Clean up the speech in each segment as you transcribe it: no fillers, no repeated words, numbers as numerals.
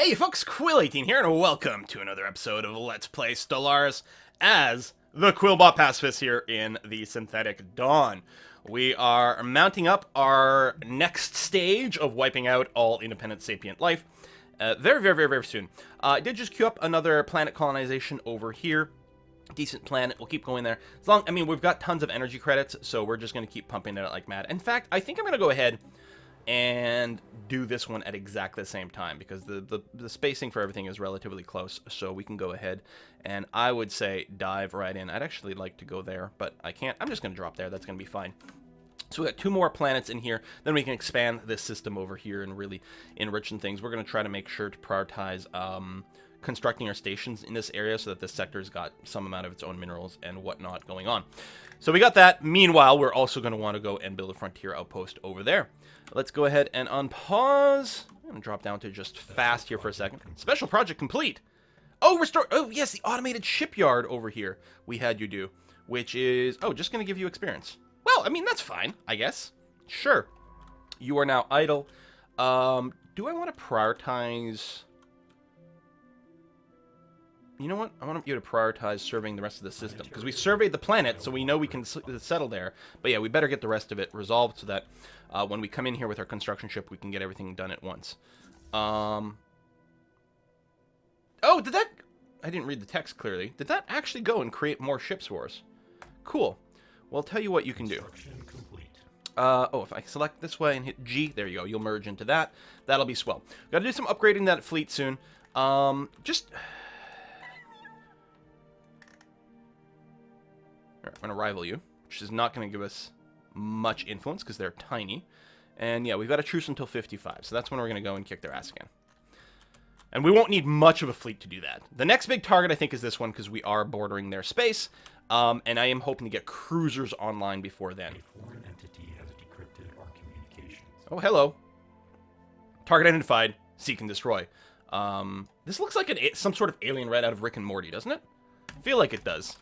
Hey folks, Quill18 here, and welcome to another episode of Let's Play Stellaris as the Quillbot Pacifists here in the Synthetic Dawn. We are mounting up our next stage of wiping out all independent sapient life very soon. I did just queue up another planet colonization over here. Decent planet, we'll keep going there. We've got tons of energy credits, so we're just going to keep pumping it out like mad. In fact, I think I'm going to go ahead and do this one at exactly the same time because the spacing for everything is relatively close, so we can go ahead and I would say dive right in. I'd actually like to go there, but I can't. I'm just going to drop there. That's going to be fine. So we got 2 more planets in here, then we can expand this system over here and really enrich things. We're going to try to make sure to prioritize constructing our stations in this area so that this sector's got some amount of its own minerals and whatnot going on. So we got that. Meanwhile, we're also going to want to go and build a frontier outpost over there. Let's go ahead and unpause. I'm going to drop down to just fast here for a second. Special project complete. Oh, restore. Oh, yes, the automated shipyard over here we had you do, which is, oh, just going to give you experience. Well, I mean, that's fine, I guess. Sure. You are now idle. Do I want to prioritize? You know what? I want you to prioritize surveying the rest of the system, because we surveyed the planet, so we know we can settle there. But yeah, we better get the rest of it resolved so that when we come in here with our construction ship, we can get everything done at once. Oh, did that... I didn't read the text clearly. Did that actually go and create more ships for us? Cool. Well, I'll tell you what you can do. Oh, if I select this way and hit G, there you go. You'll merge into that. That'll be swell. Got to do some upgrading that fleet soon. Just... I'm going to rival you, which is not going to give us much influence because they're tiny. And yeah, we've got a truce until 55, so that's when we're going to go and kick their ass again. And we won't need much of a fleet to do that. The next big target, I think, is this one because we are bordering their space. And I am hoping to get cruisers online before then. A foreign entity has decrypted our communications. Oh, hello. Target identified. Seek and destroy. This looks like some sort of alien right out of Rick and Morty, doesn't it? I feel like it does.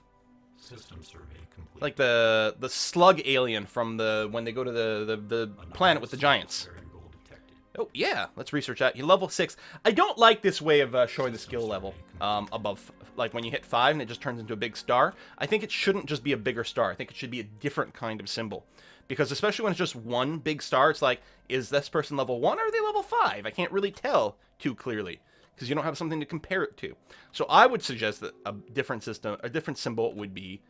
System survey complete. Like the slug alien from when they go to the planet with the giants. Oh yeah, let's research that. You level 6. I don't like this way of showing the skill level above, like when you hit 5 and it just turns into a big star. I think it shouldn't just be a bigger star. I think it should be a different kind of symbol, because especially when it's just one big star, it's like, is this person level 1 or are they level 5? I can't really tell too clearly, because you don't have something to compare it to. So I would suggest that a different system, a different symbol would be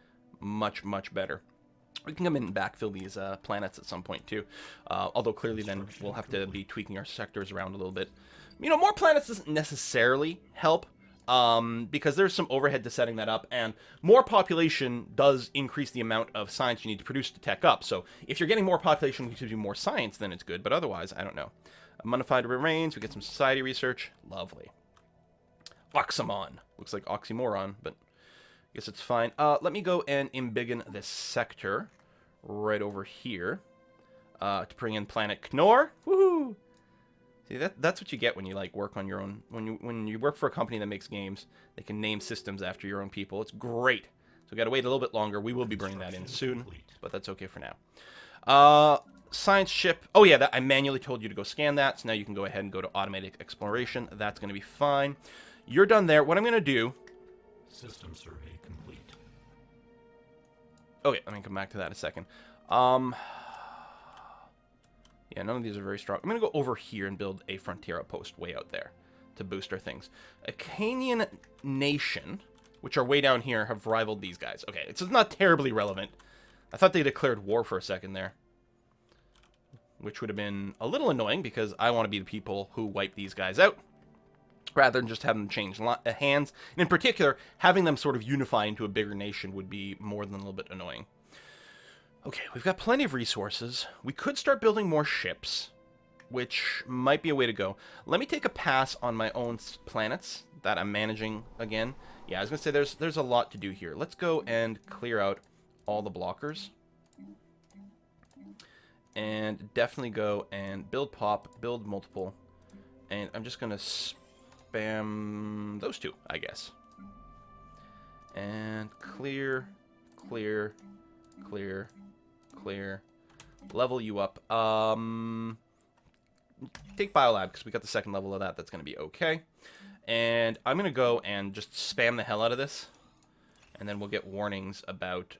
much better. We can come in and backfill these planets at some point too, although clearly then we'll have to be tweaking our sectors around a little bit. You know, more planets doesn't necessarily help, because there's some overhead to setting that up, and more population does increase the amount of science you need to produce to tech up. So if you're getting more population, which gives you more science, then it's good, but otherwise, I don't know. Modified remains, we get some society research. Lovely. Oxymon. Looks like oxymoron, but I guess it's fine. Let me go and embiggen this sector right over here to bring in planet Knorr. Woohoo! See, that's what you get when you like work on your own. When you work for a company that makes games, they can name systems after your own people. It's great. So we got to wait a little bit longer. We will be bringing that in soon, but that's okay for now. Science ship. Oh yeah, I manually told you to go scan that, so now you can go ahead and go to automated exploration. That's going to be fine. You're done there. What I'm going to do... System survey complete. Okay, let me come back to that in a second. Yeah, none of these are very strong. I'm going to go over here and build a frontier outpost way out there to boost our things. Acanian Nation, which are way down here, have rivaled these guys. Okay, it's not terribly relevant. I thought they declared war for a second there, which would have been a little annoying because I want to be the people who wipe these guys out, rather than just have them change hands. And in particular, having them sort of unify into a bigger nation would be more than a little bit annoying. Okay, we've got plenty of resources. We could start building more ships, which might be a way to go. Let me take a pass on my own planets that I'm managing again. Yeah, I was going to say there's a lot to do here. Let's go and clear out all the blockers. And definitely go and build pop, build multiple. And I'm just going to spam those 2, I guess. And clear. Level you up. take Biolab, because we got the second level of that. That's going to be okay. And I'm going to go and just spam the hell out of this. And then we'll get warnings about,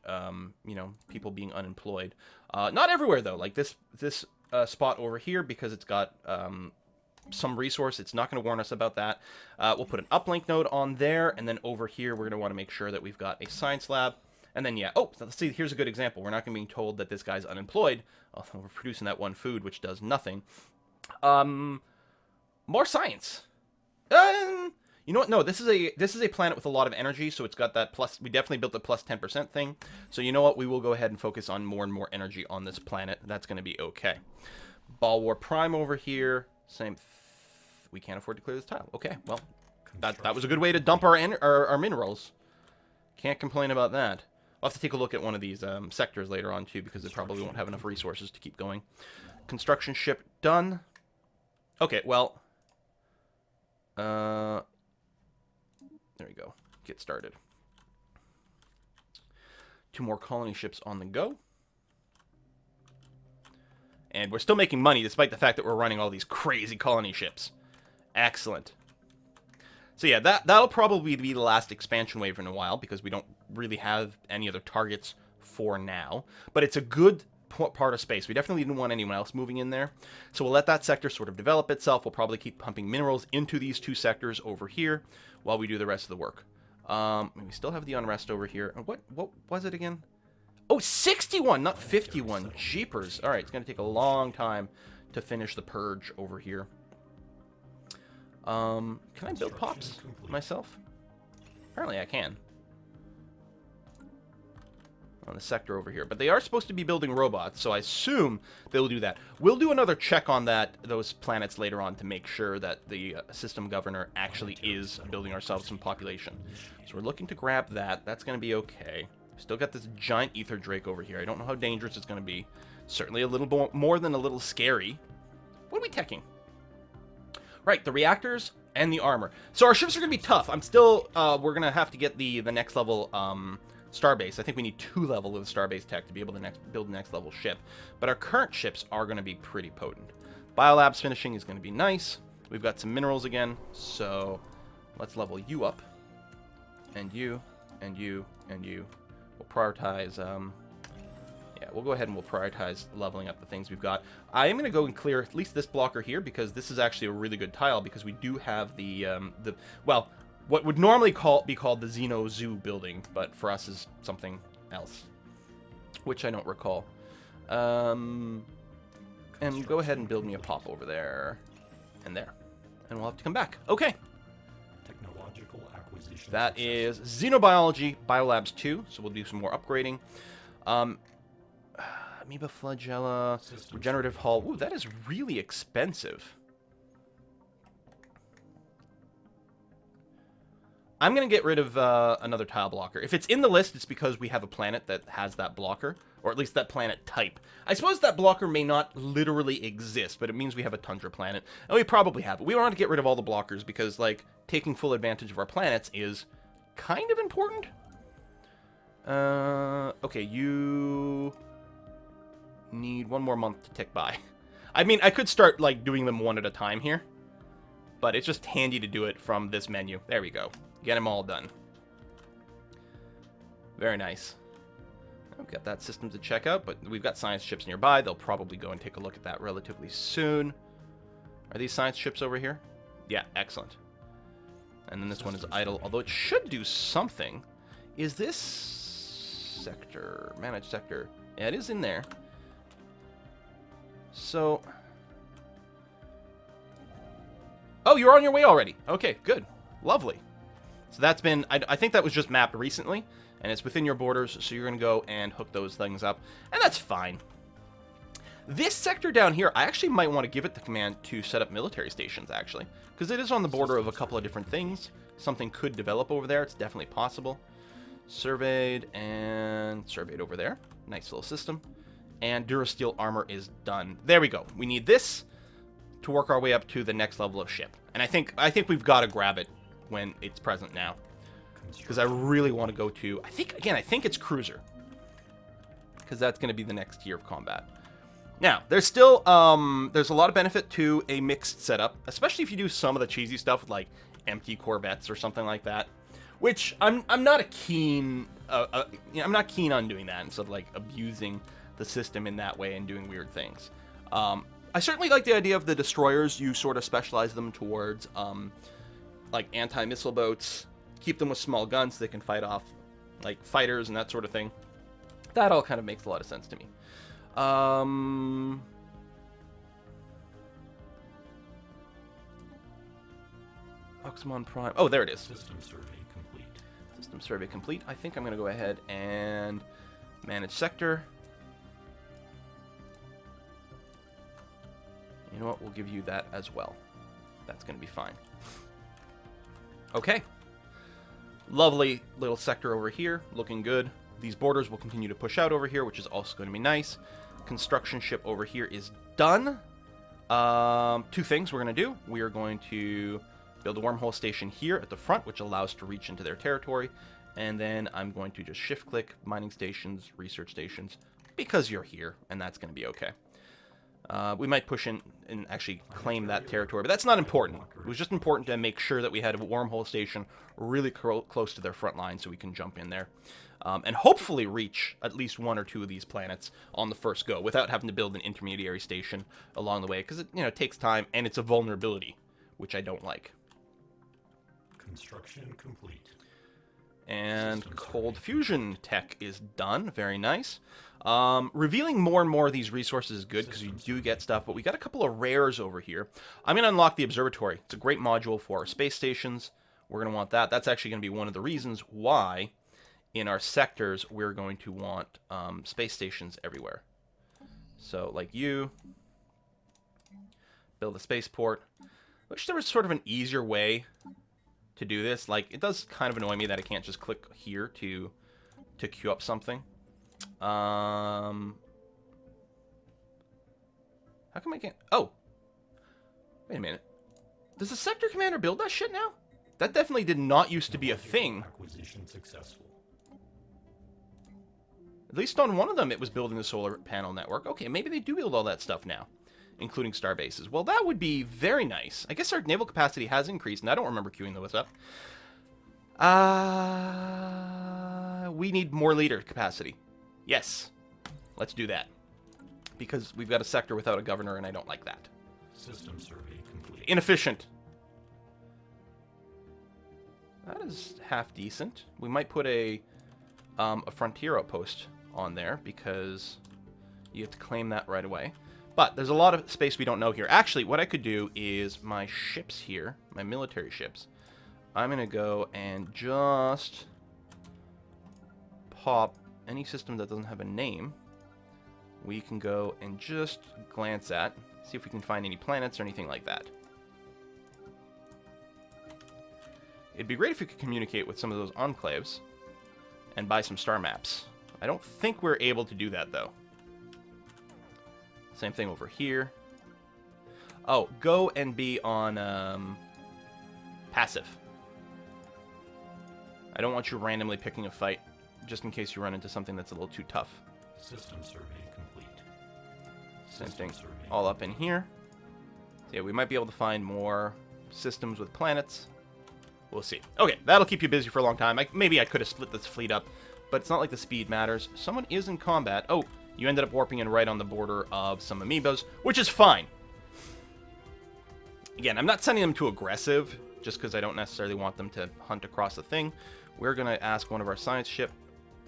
you know, people being unemployed. Not everywhere, though. Like this spot over here, because it's got some resource, it's not going to warn us about that. We'll put an uplink node on there. And then over here, we're going to want to make sure that we've got a science lab. And then, yeah, oh, let's see, here's a good example. We're not going to be told that this guy's unemployed, although we're producing that one food, which does nothing. More science. You know what? No, this is a planet with a lot of energy, so it's got that plus. We definitely built the plus 10% thing. So you know what? We will go ahead and focus on more and more energy on this planet. That's going to be okay. Ball War Prime over here. Same. We can't afford to clear this tile. Okay, well, that was a good way to dump our minerals. Can't complain about that. I'll have to take a look at one of these sectors later on, too, because they probably won't have enough resources to keep going. Construction ship done. Okay, well. There we go. Get started. 2 more colony ships on the go. And we're still making money, despite the fact that we're running all these crazy colony ships. Excellent. So yeah, that'll probably be the last expansion wave in a while, because we don't really have any other targets for now. But it's a good part of space. We definitely didn't want anyone else moving in there. So we'll let that sector sort of develop itself. We'll probably keep pumping minerals into these 2 sectors over here while we do the rest of the work. We still have the unrest over here. What was it again? Oh, 61, not 51. Jeepers. All right, it's going to take a long time to finish the purge over here. Can I build pops myself? Apparently I can. On the sector over here. But they are supposed to be building robots, so I assume they'll do that. We'll do another check on those planets later on to make sure that the system governor actually is building ourselves some population. So we're looking to grab that. That's going to be okay. Still got this giant ether drake over here. I don't know how dangerous it's going to be. Certainly a little more than a little scary. What are we teching? Right, the reactors and the armor. So our ships are going to be tough. I'm still, we're going to have to get the next level starbase. I think we need 2 level of the starbase tech to be able to build the next level ship. But our current ships are going to be pretty potent. Biolabs finishing is going to be nice. We've got some minerals again, so let's level you up. And you, and you, and you. We'll prioritize, yeah, we'll go ahead and we'll prioritize leveling up the things we've got. I am going to go and clear at least this blocker here, because this is actually a really good tile, because we do have the well, what would normally be called the Xeno Zoo building, but for us is something else, which I don't recall. And go ahead and build me a pop over there, and there. And we'll have to come back. Okay. Technological acquisition. That is Xenobiology, Biolabs 2, so we'll do some more upgrading. Amoeba Flagella, Regenerative Hull. Ooh, that is really expensive. I'm going to get rid of another tile blocker. If it's in the list, it's because we have a planet that has that blocker, or at least that planet type. I suppose that blocker may not literally exist, but it means we have a tundra planet, and we probably have it. We want to get rid of all the blockers because, like, taking full advantage of our planets is kind of important. Okay, you need 1 more month to tick by. I mean, I could start, like, doing them one at a time here, but it's just handy to do it from this menu. There we go. Get them all done. Very nice. I've got that system to check out, but we've got science ships nearby. They'll probably go and take a look at that relatively soon. Are these science ships over here? Yeah, excellent. And then this one is idle, although it should do something. Is this sector, managed sector? Yeah, it is in there. So... oh, you're on your way already. Okay, good. Lovely. So that's been, I think that was just mapped recently, and it's within your borders, so you're going to go and hook those things up, and that's fine. This sector down here, I actually might want to give it the command to set up military stations, actually, because it is on the border of a couple of different things. Something could develop over there. It's definitely possible. Surveyed and surveyed over there. Nice little system. And Durasteel armor is done. There we go. We need this to work our way up to the next level of ship. And I think we've got to grab it when it's present now, because I really want to go to, I think it's cruiser, because that's going to be the next tier of combat. Now, there's a lot of benefit to a mixed setup, especially if you do some of the cheesy stuff with, like, empty Corvettes or something like that, which I'm not keen on doing that instead of, like, abusing the system in that way and doing weird things. I certainly like the idea of the destroyers. You sort of specialize them towards, like, anti-missile boats, keep them with small guns so they can fight off, like, fighters and that sort of thing. That all kind of makes a lot of sense to me. Oxymon Prime. Oh, there it is. System survey complete. System survey complete. I think I'm going to go ahead and manage sector. You know what? We'll give you that as well. That's going to be fine. Okay. Lovely little sector over here. Looking good. These borders will continue to push out over here, which is also going to be nice. Construction ship over here is done. Two things we're going to do. We are going to build a wormhole station here at the front, which allows to reach into their territory. And then I'm going to just shift-click mining stations, research stations, because you're here, and that's going to be okay. We might push in and actually claim that territory, but that's not important. It was just important to make sure that we had a wormhole station really close to their front line so we can jump in there. And hopefully reach at least one or two of these planets on the first go without having to build an intermediary station along the way, because it takes time and it's a vulnerability, which I don't like. Construction complete. And cold fusion tech is done. Very nice. Revealing more and more of these resources is good because you do get stuff, but we got a couple of rares over here. I'm going to unlock the Observatory. It's a great module for our space stations. We're going to want that. That's actually going to be one of the reasons why in our sectors we're going to want space stations everywhere. So, like you, build a spaceport. Wish there was sort of an easier way to do this. Like, it does kind of annoy me that I can't just click here to queue up something. How come I can't? Oh, wait a minute. Does the sector commander build that shit now? That definitely did not used to be a thing. Acquisition successful. At least on one of them, it was building the solar panel network. Okay, maybe they do build all that stuff now, including star bases. Well, that would be very nice. I guess our naval capacity has increased, and I don't remember queuing those up. We need more leader capacity. Yes, let's do that. Because we've got a sector without a governor, and I don't like that. System survey complete. Inefficient. That is half decent. We might put a frontier outpost on there, because you have to claim that right away. But there's a lot of space we don't know here. Actually, what I could do is my ships here, my military ships, I'm going to go and just pop any system that doesn't have a name. We can go and just glance at, see if we can find any planets or anything like that. It'd be great if we could communicate with some of those enclaves and buy some star maps. I don't think we're able to do that, though. Same thing over here. Oh, go and be on passive. I don't want you randomly picking a fight, just in case you run into something that's a little too tough. System survey complete. Same thing, all up in here. So yeah, we might be able to find more systems with planets. We'll see. Okay, that'll keep you busy for a long time. Maybe I could have split this fleet up, but it's not like the speed matters. Someone is in combat. Oh, you ended up warping in right on the border of some amoebas, which is fine. Again, I'm not sending them to aggressive, just because I don't necessarily want them to hunt across the thing. We're going to ask one of our science ship,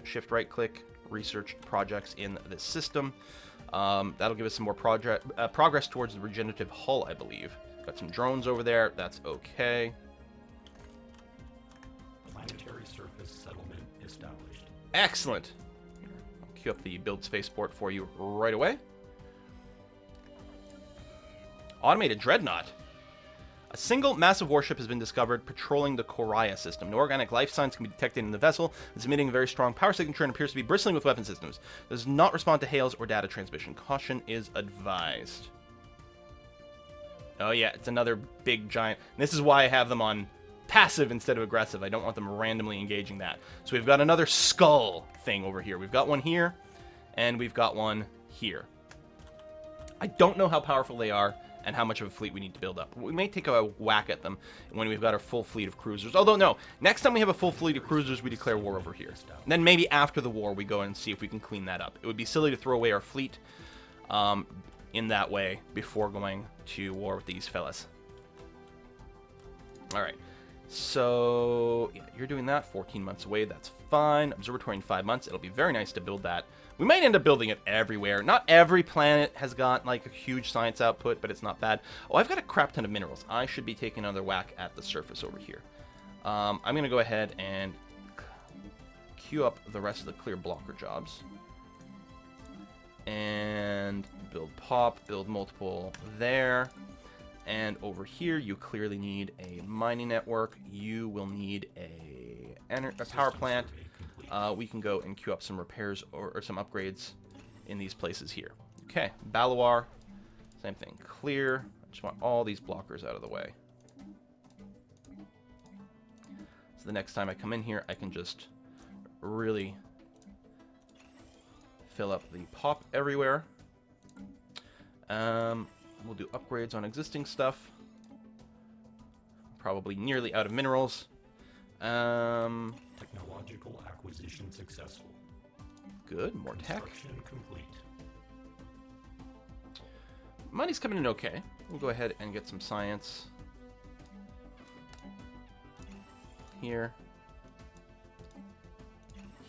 shift right-click, research projects in this system. That'll give us some more progress towards the regenerative hull, I believe. Got some drones over there. That's okay. Planetary surface settlement established. Excellent. I'll queue up the build spaceport for you right away. Automated dreadnought. A single massive warship has been discovered patrolling the Koraya system. No organic life signs can be detected in the vessel. It's emitting a very strong power signature and appears to be bristling with weapon systems. It does not respond to hails or data transmission. Caution is advised. Oh yeah, it's another big giant. And this is why I have them on passive instead of aggressive. I don't want them randomly engaging that. So we've got another skull thing over here. We've got one here, and we've got one here. I don't know how powerful they are and how much of a fleet we need to build up. We may take a whack at them when we've got our full fleet of cruisers. Although, no, next time we have a full fleet of cruisers, we declare war over here. And then maybe after the war, we go and see if we can clean that up. It would be silly to throw away our fleet in that way before going to war with these fellas. All right. So, yeah, you're doing that 14 months away. That's fine. Observatory in 5 months. It'll be very nice to build that. We might end up building it everywhere. Not every planet has got, like, a huge science output, but it's not bad. Oh, I've got a crap ton of minerals. I should be taking another whack at the surface over here. I'm going to go ahead and queue up the rest of the clear blocker jobs. And build pop, build multiple there. And over here, you clearly need a mining network. You will need a power plant. We can go and queue up some repairs or some upgrades in these places here. Okay, Balawar, same thing. Clear. I just want all these blockers out of the way. So the next time I come in here, I can just really fill up the pop everywhere. We'll do upgrades on existing stuff. Probably nearly out of minerals. Technological acquisition successful. Good, more tech. Construction complete. Money's coming in okay. We'll go ahead and get some science. Here.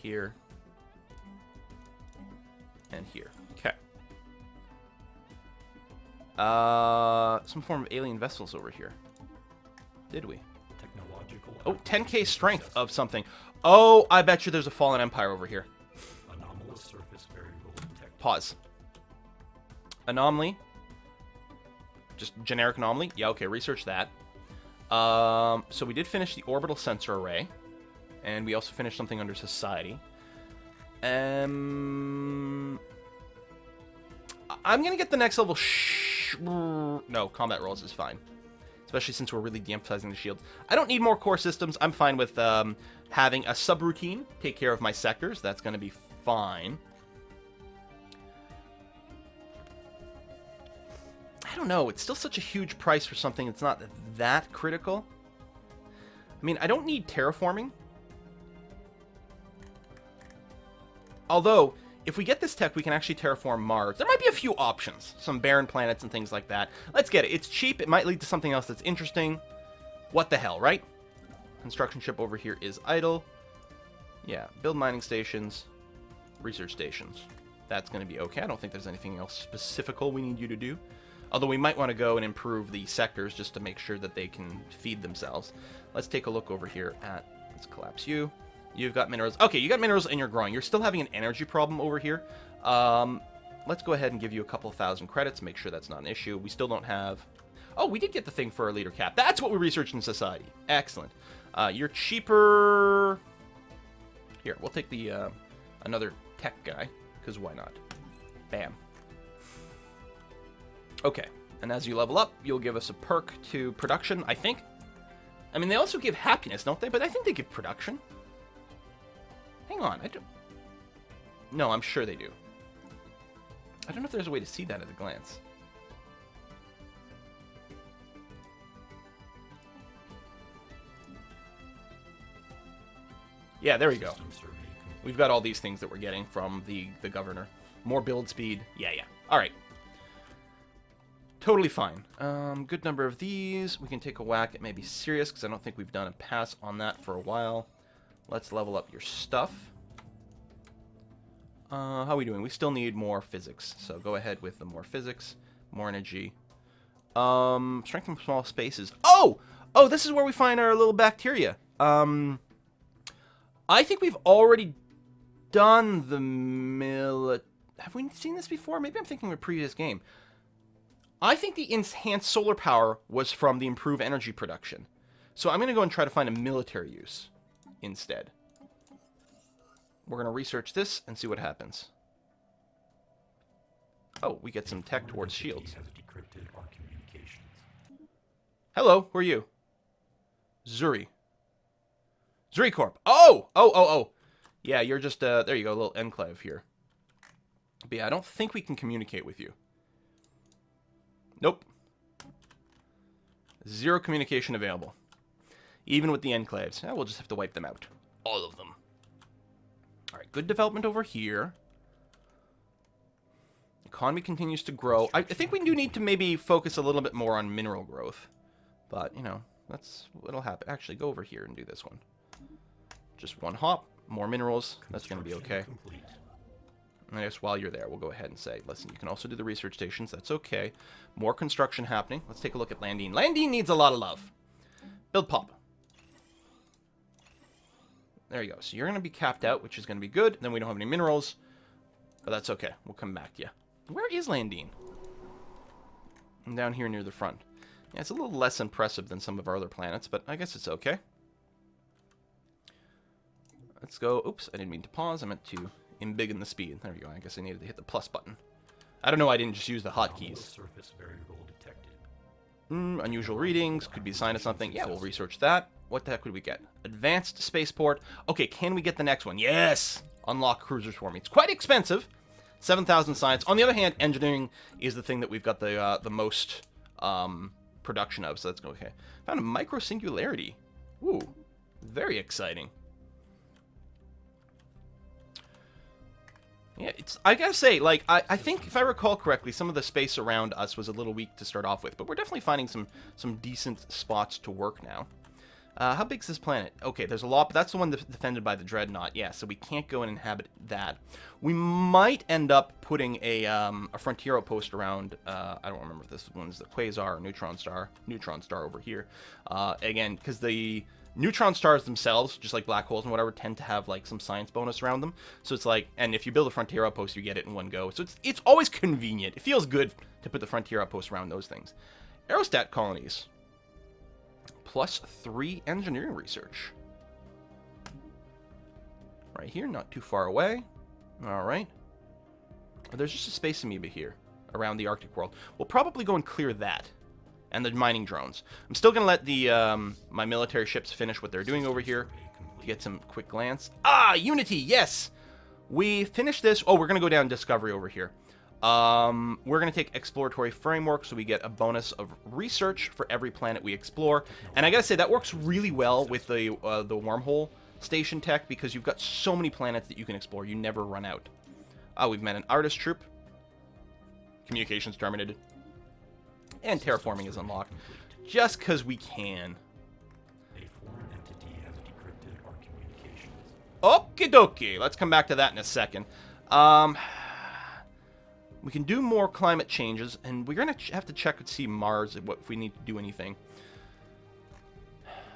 Here. And here. Okay. Some form of alien vessels over here. Did we? Technological. Oh, 10k strength of something. Oh, I bet you there's a fallen empire over here. Anomalous surface variable detected. Pause. Anomaly. Just generic anomaly. Yeah, okay, research that. So we did finish the orbital sensor array. And we also finished something under society. I'm going to get the next level. No, combat rolls is fine. Especially since we're really de-emphasizing the shields. I don't need more core systems. I'm fine with having a subroutine take care of my sectors. That's going to be fine. I don't know. It's still such a huge price for something that's not that critical. I mean, I don't need terraforming. Although, if we get this tech, we can actually terraform Mars. There might be a few options. Some barren planets and things like that. Let's get it. It's cheap. It might lead to something else that's interesting. What the hell, right? Construction ship over here is idle. Yeah, build mining stations. Research stations. That's going to be okay. I don't think there's anything else specific we need you to do. Although we might want to go and improve the sectors just to make sure that they can feed themselves. Let's take a look over here at... Let's collapse you. You've got minerals. Okay, you got minerals and you're growing. You're still having an energy problem over here. Let's go ahead and give you a couple thousand credits. Make sure that's not an issue. We still don't have... Oh, we did get the thing for our leader cap. That's what we researched in society. Excellent. You're cheaper... Here, we'll take the another tech guy, because why not? Bam. Okay, and as you level up, you'll give us a perk to production, I think. I mean, they also give happiness, don't they? But I think they give production. Hang on, I don't... No, I'm sure they do. I don't know if there's a way to see that at a glance. Yeah, there we go. We've got all these things that we're getting from the governor. More build speed. Yeah. All right. Totally fine. Good number of these. We can take a whack at maybe Sirius, because I don't think we've done a pass on that for a while. Let's level up your stuff. How are we doing? We still need more physics, so go ahead with the more physics, more energy. Strength from small spaces. Oh, this is where we find our little bacteria. I think we've already done the Have we seen this before? Maybe I'm thinking of a previous game. I think the enhanced solar power was from the improved energy production. So I'm going to go and try to find a military use instead. We're going to research this and see what happens. Oh, we get some tech towards shields. Hello, who are you? Zuri. Zuri Corp. Oh! Yeah, you're just, there you go, a little enclave here. But yeah, I don't think we can communicate with you. Nope. Zero communication available. Even with the enclaves. We'll just have to wipe them out. All of them. Alright, good development over here. Economy continues to grow. I think we do need to maybe focus a little bit more on mineral growth. But, you know, that's what'll happen. Actually, go over here and do this one. Just one hop. More minerals. That's going to be okay. Complete. I guess while you're there, we'll go ahead and say, listen, you can also do the research stations. That's okay. More construction happening. Let's take a look at Landine. Landine needs a lot of love. Build pop. There you go. So you're going to be capped out, which is going to be good. Then we don't have any minerals. But that's okay. We'll come back to you. Where is Landine? I'm down here near the front. Yeah, it's a little less impressive than some of our other planets, but I guess it's okay. Let's go. Oops, I didn't mean to pause. I meant to embiggen the speed. There we go. I guess I needed to hit the plus button. I don't know. I didn't just use the hotkeys. Surface variable detected. Unusual readings. Could be a sign of something. Yeah, we'll research that. What the heck would we get? Advanced spaceport. Okay, can we get the next one? Yes! Unlock cruisers for me. It's quite expensive. 7,000 science. On the other hand, engineering is the thing that we've got the most production of, so that's okay. Found a microsingularity. Ooh, very exciting. Yeah, I gotta say, like, I think, if I recall correctly, some of the space around us was a little weak to start off with, but we're definitely finding some decent spots to work now. How big's this planet? Okay, there's a lot, but that's the one defended by the Dreadnought. Yeah, so we can't go and inhabit that. We might end up putting a frontier outpost around, I don't remember if this one's the Quasar or Neutron Star. Neutron Star over here. Again, because the neutron stars themselves, just like black holes and whatever, tend to have, like, some science bonus around them. So it's like, and if you build a frontier outpost, you get it in one go. So it's always convenient. It feels good to put the frontier outpost around those things. Aerostat colonies. +3 engineering research. Right here, not too far away. Alright. There's just a space amoeba here around the Arctic world. We'll probably go and clear that. And the mining drones. I'm still going to let the my military ships finish what they're doing over here to get some quick glance. Ah, Unity, yes! We finished this. Oh, we're going to go down Discovery over here. We're going to take exploratory framework, so we get a bonus of research for every planet we explore. And I got to say, that works really well with the wormhole station tech, because you've got so many planets that you can explore. You never run out. We've met an artist troop. Communications terminated. And terraforming is unlocked. Just because we can. A foreign entity has decrypted our communications. Okie dokie. Let's come back to that in a second. We can do more climate changes, and we're going to have to check and see Mars if we need to do anything.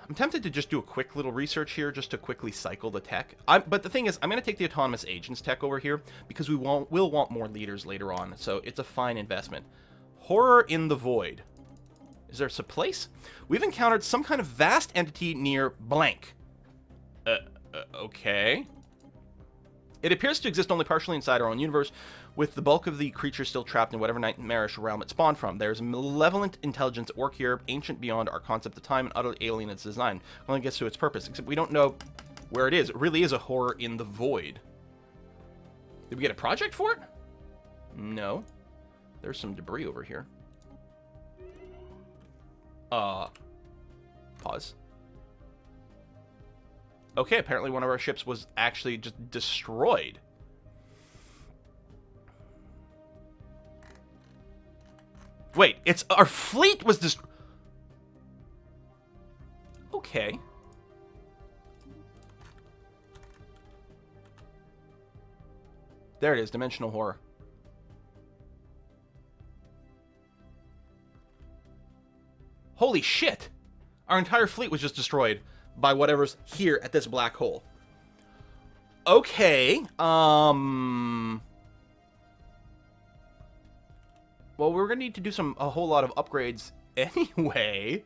I'm tempted to just do a quick little research here just to quickly cycle the tech. But the thing is, I'm going to take the autonomous agents tech over here because we'll want more leaders later on, so it's a fine investment. Horror in the Void. Is there a place? We've encountered some kind of vast entity near blank. Okay. It appears to exist only partially inside our own universe, with the bulk of the creatures still trapped in whatever nightmarish realm it spawned from. There's a malevolent intelligence at work here, ancient beyond our concept of time and utterly alien in its design. Only gets to its purpose, except we don't know where it is. It really is a horror in the void. Did we get a project for it? No. There's some debris over here. Pause. Okay, apparently one of our ships was actually just destroyed. Wait, it's our fleet was destroyed. Okay. There it is, dimensional horror. Holy shit! Our entire fleet was just destroyed by whatever's here at this black hole. Okay, well, we're gonna need to do a whole lot of upgrades anyway.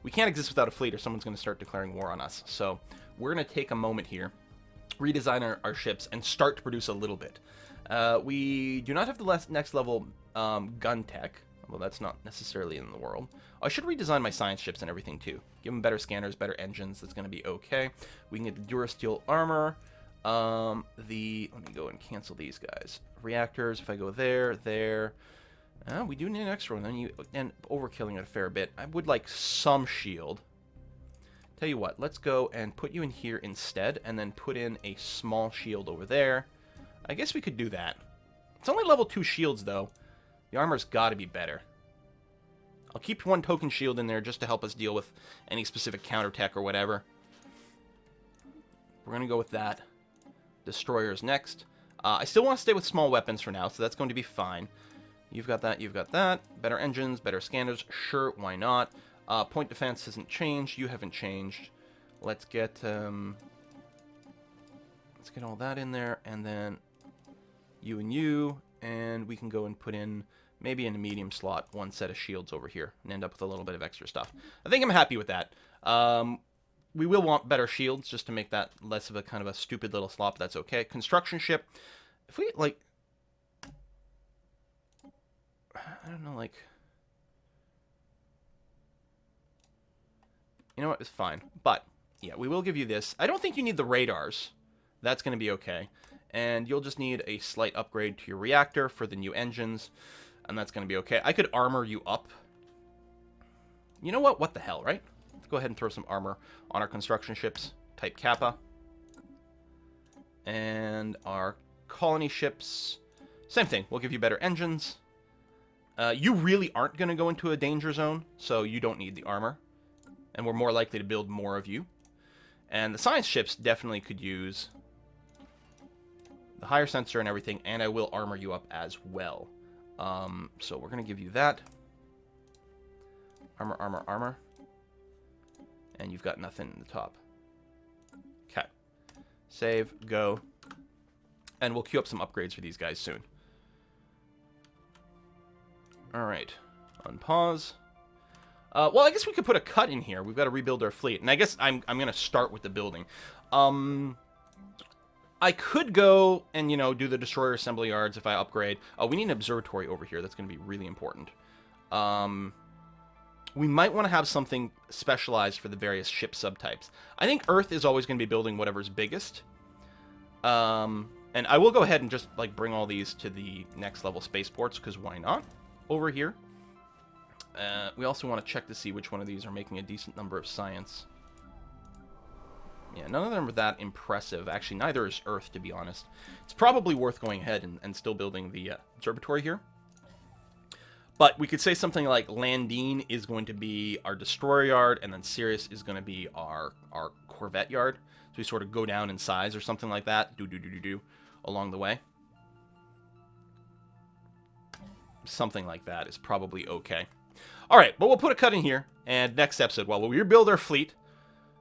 We can't exist without a fleet or someone's gonna start declaring war on us. So we're gonna take a moment here, redesign our ships, and start to produce a little bit. We do not have the next level gun tech. Well, that's not necessarily in the world. I should redesign my science ships and everything too. Give them better scanners, better engines. That's going to be okay. We can get the Durasteel armor. Let me go and cancel these guys. Reactors, if I go there, We do need an extra one. And overkilling it a fair bit. I would like some shield. Tell you what, let's go and put you in here instead, and then put in a small shield over there. I guess we could do that. It's only level 2 shields, though. The armor's got to be better. I'll keep 1 token shield in there just to help us deal with any specific counterattack or whatever. We're going to go with that. Destroyers next. I still want to stay with small weapons for now, so that's going to be fine. You've got that, you've got that. Better engines, better scanners. Sure, why not? Point defense hasn't changed. You haven't changed. Let's get all that in there, and then you, and we can go and put in, maybe in a medium slot, 1 set of shields over here, and end up with a little bit of extra stuff. I think I'm happy with that. We will want better shields, just to make that less of a kind of a stupid little slot, but that's okay. Construction ship. If we, like... I don't know, like... You know what? It's fine. But, yeah, we will give you this. I don't think you need the radars. That's going to be okay. And you'll just need a slight upgrade to your reactor for the new engines. And that's going to be okay. I could armor you up. You know what? What the hell, right? Let's go ahead and throw some armor on our construction ships. Type Kappa. And our colony ships. Same thing. We'll give you better engines. You really aren't going to go into a danger zone, so you don't need the armor. And we're more likely to build more of you. And the science ships definitely could use the higher sensor and everything, and I will armor you up as well. So we're going to give you that. Armor, armor, armor. And you've got nothing in the top. Okay. Save, go. And we'll queue up some upgrades for these guys soon. Alright. Unpause. Well, I guess we could put a cut in here. We've got to rebuild our fleet. And I guess I'm going to start with the building. I could go and, you know, do the destroyer assembly yards if I upgrade. We need an observatory over here. That's going to be really important. We might want to have something specialized for the various ship subtypes. I think Earth is always going to be building whatever's biggest. And I will go ahead and just, like, bring all these to the next level spaceports, because why not? Over here. We also want to check to see which one of these are making a decent number of science. Yeah, none of them are that impressive. Actually, neither is Earth, to be honest. It's probably worth going ahead and still building the observatory here. But we could say something like Landine is going to be our destroyer yard, and then Sirius is going to be our corvette yard. So we sort of go down in size or something like that, along the way. Something like that is probably okay. All right, but we'll put a cut in here, and next episode, well, we'll rebuild our fleet.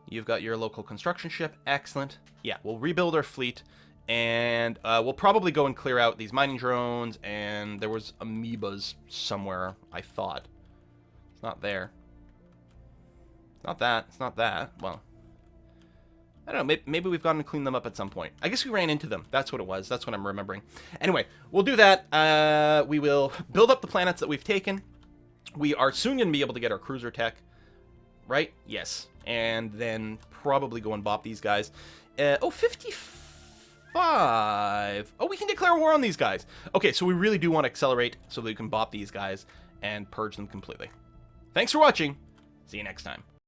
You've got your local construction ship. Excellent. Yeah, we'll rebuild our fleet, and we'll probably go and clear out these mining drones, and there was amoebas somewhere, I thought. It's not there. It's not that. It's not that. Well, I don't know. Maybe we've gotten to clean them up at some point. I guess we ran into them. That's what it was. That's what I'm remembering. Anyway, we'll do that. We will build up the planets that we've taken. We are soon going to be able to get our cruiser tech, right? Yes. And then probably go and bop these guys. 55. Oh, we can declare war on these guys. Okay, so we really do want to accelerate so that we can bop these guys and purge them completely. Thanks for watching. See you next time.